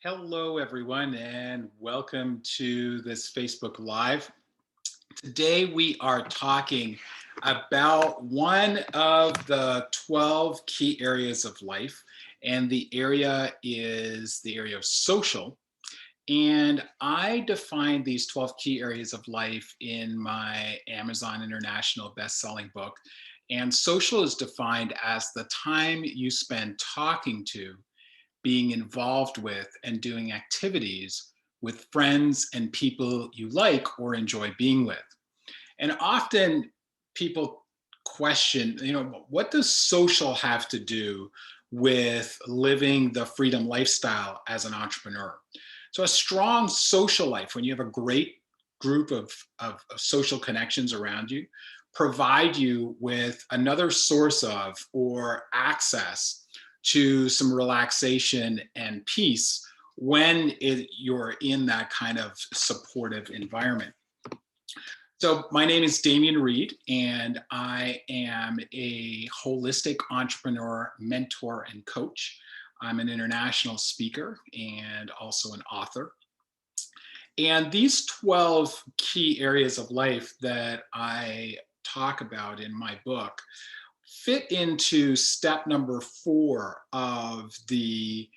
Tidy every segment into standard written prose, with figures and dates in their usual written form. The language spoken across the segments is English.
Hello, everyone, and welcome to this Facebook Live. Today, we are talking about one of the 12 key areas of life, and the area is the area of social. And I define these 12 key areas of life in my Amazon International best-selling book. And social is defined as the time you spend talking to, being involved with, and doing activities with friends and people you like or enjoy being with. And often people question, what does social have to do with living the freedom lifestyle as an entrepreneur? So, a strong social life, when you have a great group of social connections around you, provide you with another source of or access to some relaxation and peace when you're in that kind of supportive environment. So, my name is Damian Reed, and I am a holistic entrepreneur, mentor, and coach. I'm an international speaker and also an author. And these 12 key areas of life that I talk about in my book fit into step number 4 of the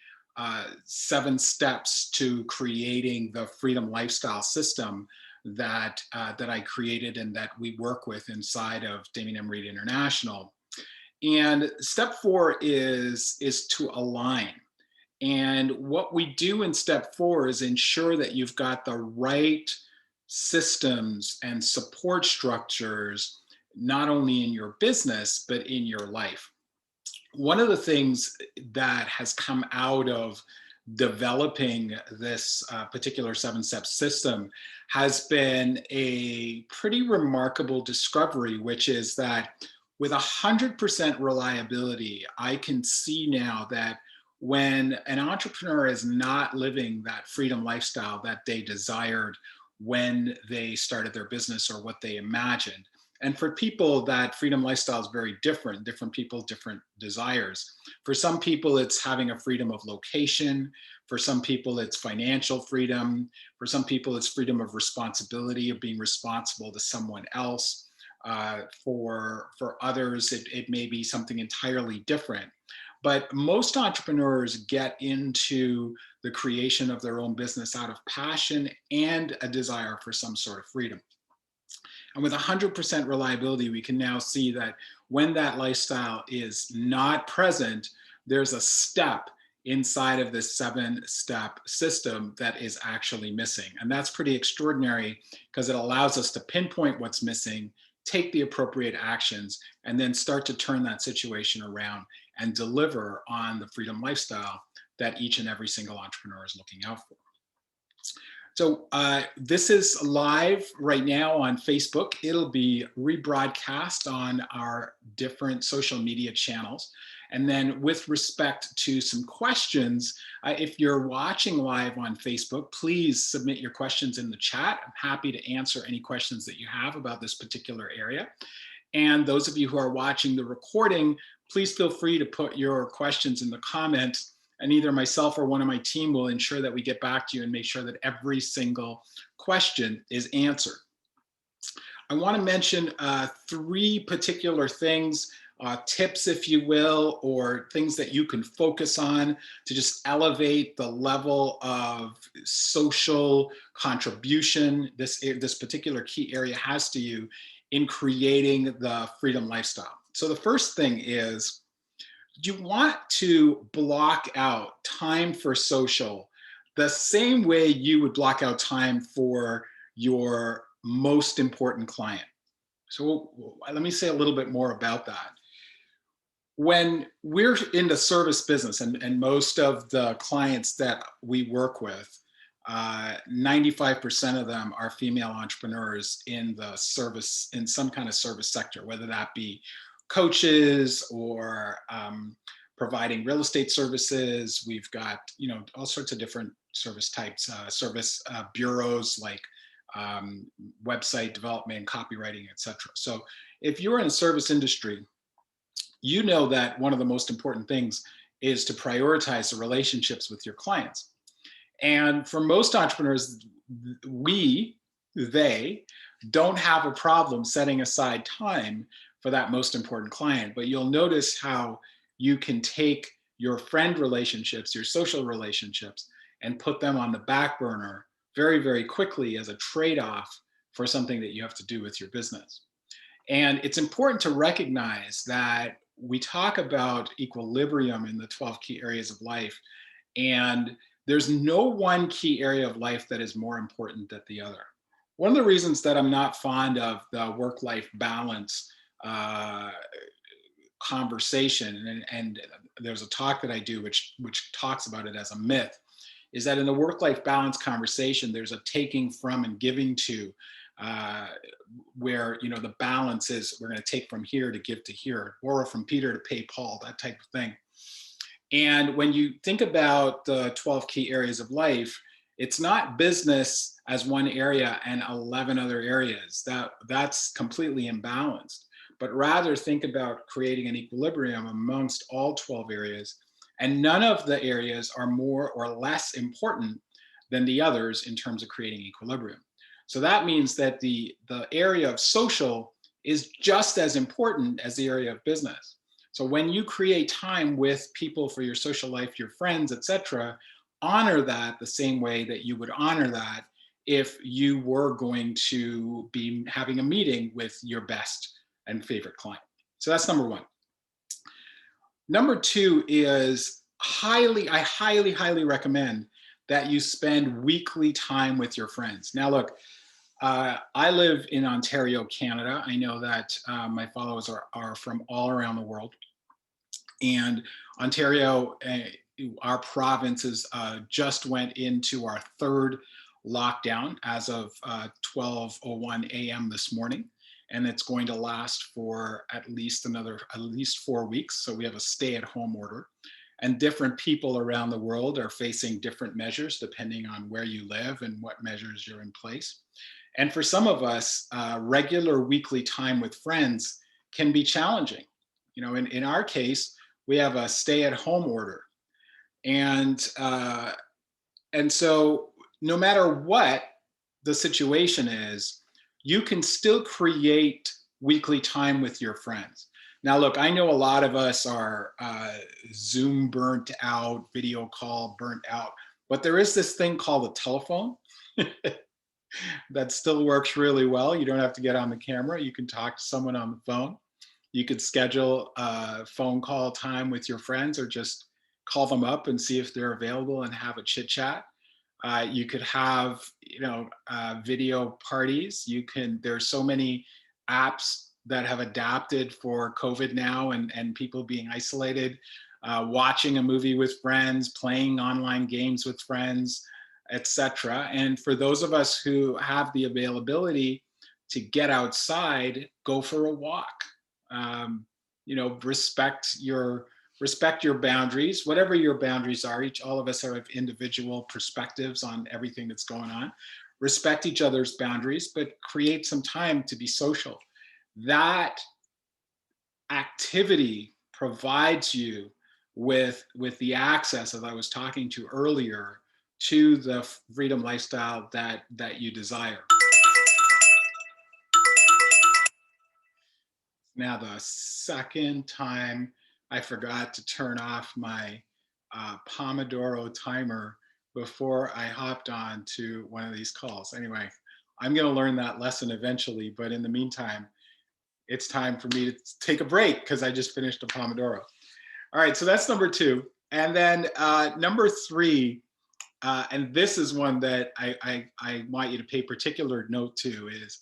7 steps to creating the freedom lifestyle system that I created and that we work with inside of Damien M. Reed International. And step 4 is to align. And what we do in step 4 is ensure that you've got the right systems and support structures, not only in your business, but in your life. One of the things that has come out of developing this particular 7 step system has been a pretty remarkable discovery, which is that with 100% reliability, I can see now that when an entrepreneur is not living that freedom lifestyle that they desired when they started their business or what they imagined. And for people, that freedom lifestyle is very different people, different desires. For some people, it's having a freedom of location. For some people, it's financial freedom. For some people, it's freedom of responsibility, of being responsible to someone else. For others, it may be something entirely different. But most entrepreneurs get into the creation of their own business out of passion and a desire for some sort of freedom. And with 100% reliability, we can now see that when that lifestyle is not present, there's a step inside of this 7 step system that is actually missing. And that's pretty extraordinary because it allows us to pinpoint what's missing, take the appropriate actions, and then start to turn that situation around and deliver on the freedom lifestyle that each and every single entrepreneur is looking out for. So this is live right now on Facebook. It'll be rebroadcast on our different social media channels. And then with respect to some questions, if you're watching live on Facebook, please submit your questions in the chat. I'm happy to answer any questions that you have about this particular area. And those of you who are watching the recording, please feel free to put your questions in the comments, and either myself or one of my team will ensure that we get back to you and make sure that every single question is answered. I want to mention 3 particular things, tips, if you will, or things that you can focus on to just elevate the level of social contribution this particular key area has to you in creating the freedom lifestyle. So the first thing is, you want to block out time for social the same way you would block out time for your most important client. So let me say a little bit more about that. When we're in the service business, and most of the clients that we work with, 95% of them are female entrepreneurs in the service, in some kind of service sector, whether that be coaches or providing real estate services. We've got all sorts of different service types, service bureaus like website development, copywriting, etc. So if you're in the service industry, you know that one of the most important things is to prioritize the relationships with your clients. And for most entrepreneurs, they don't have a problem setting aside time for that most important client. But you'll notice how you can take your friend relationships, your social relationships, and put them on the back burner very, very quickly as a trade off for something that you have to do with your business. And it's important to recognize that we talk about equilibrium in the 12 key areas of life, and there's no one key area of life that is more important than the other. One of the reasons that I'm not fond of the work life balance uh, conversation, and there's a talk that I do which talks about it as a myth, is that in the work life balance conversation, there's a taking from and giving to, uh, where the balance is we're going to take from here to give to here, borrow from Peter to pay Paul, that type of thing. And when you think about the 12 key areas of life, it's not business as one area and 11 other areas. That's completely imbalanced. But rather think about creating an equilibrium amongst all 12 areas. And none of the areas are more or less important than the others in terms of creating equilibrium. So that means that the area of social is just as important as the area of business. So when you create time with people for your social life, your friends, etc., honor that the same way that you would honor that if you were going to be having a meeting with your best and favorite client. So that's number one. Number two is I highly recommend that you spend weekly time with your friends. Now, look, I live in Ontario, Canada. I know that my followers are from all around the world. And Ontario, our provinces just went into our third lockdown as of 12:01 a.m. this morning, and it's going to last for at least 4 weeks. So we have a stay-at-home order, and different people around the world are facing different measures depending on where you live and what measures you're in place. And for some of us, regular weekly time with friends can be challenging. In our case, we have a stay-at-home order, and so no matter what the situation is, you can still create weekly time with your friends. Now, look, I know a lot of us are Zoom burnt out, video call burnt out, but there is this thing called a telephone that still works really well. You don't have to get on the camera. You can talk to someone on the phone. You could schedule a phone call time with your friends, or just call them up and see if they're available and have a chit chat. You could have, video parties. There's so many apps that have adapted for COVID now, and people being isolated, watching a movie with friends, playing online games with friends, etc. And for those of us who have the availability to get outside, go for a walk. um, respect your boundaries, whatever your boundaries are. All of us have individual perspectives on everything that's going on. Respect each other's boundaries, but create some time to be social. That activity provides you with the access, as I was talking to earlier, to the freedom lifestyle that you desire. Now, the second time I forgot to turn off my Pomodoro timer before I hopped on to one of these calls. Anyway, I'm going to learn that lesson eventually, but in the meantime, it's time for me to take a break because I just finished a Pomodoro. All right, so that's number two. And then number three, and this is one that I want you to pay particular note to, is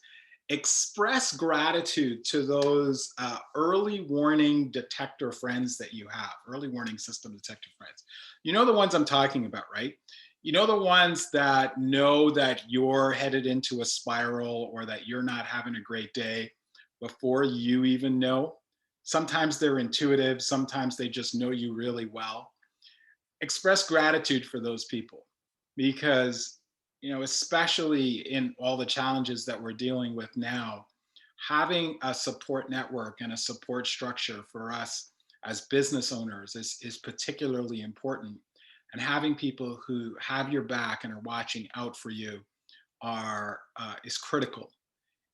express gratitude to those early warning detector friends that you have, early warning system detector friends. You know the ones I'm talking about, right? You know the ones that know that you're headed into a spiral or that you're not having a great day before you even know. Sometimes they're intuitive, sometimes they just know you really well. Express gratitude for those people, because especially in all the challenges that we're dealing with now, having a support network and a support structure for us as business owners is particularly important. and having people who have your back and are watching out for you is critical.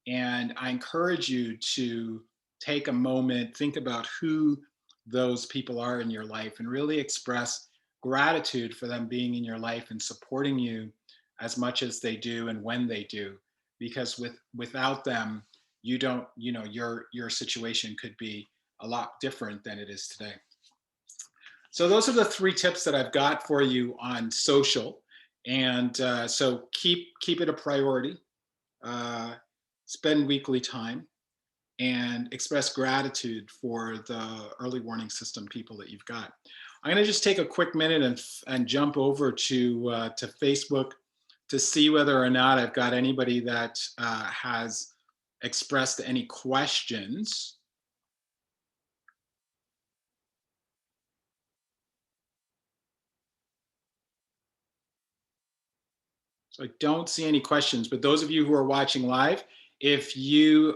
And I encourage you to take a moment, think about who those people are in your life, and really express gratitude for them being in your life and supporting you as much as they do and when they do. Because without them, you don't, your situation could be a lot different than it is today. So those are the three tips that I've got for you on social. And so keep it a priority. Uh, Spend weekly time and express gratitude for the early warning system people that you've got. I'm going to just take a quick minute and jump over to Facebook to see whether or not I've got anybody that has expressed any questions. So I don't see any questions, but those of you who are watching live, if you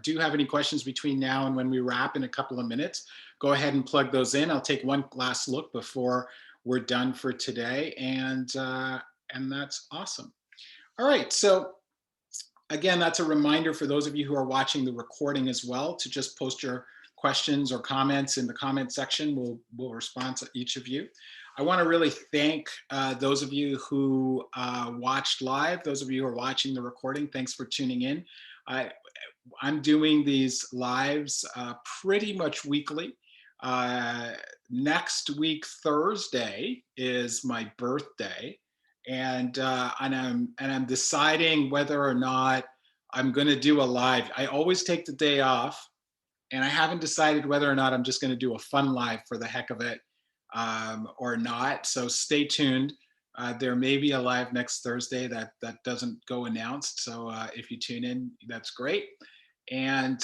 do have any questions between now and when we wrap in a couple of minutes, go ahead and plug those in. I'll take one last look before we're done for today, and that's awesome. All right, so again, that's a reminder for those of you who are watching the recording as well to just post your questions or comments in the comment section. We'll respond to each of you. I want to really thank those of you who watched live, those of you who are watching the recording. Thanks for tuning in. I'm doing these lives pretty much weekly. Next week, Thursday, is my birthday, and I'm deciding whether or not I'm going to do a live. I always take the day off, and I haven't decided whether or not I'm just going to do a fun live for the heck of it or not. So stay tuned. There may be a live next Thursday that doesn't go announced. So if you tune in, that's great. And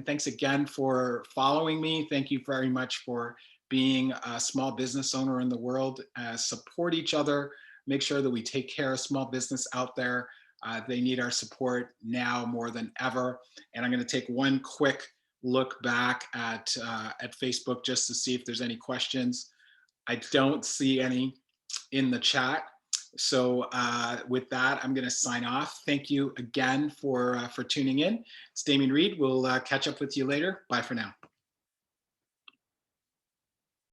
thanks again for following me. Thank you very much for being a small business owner in the world. Support each other. Make sure that we take care of small business out there. They need our support now more than ever. And I'm going to take one quick look back at Facebook just to see if there's any questions. I don't see any in the chat. So with that, I'm going to sign off. Thank you again for tuning in. It's Damien Reed. We'll catch up with you later. Bye for now.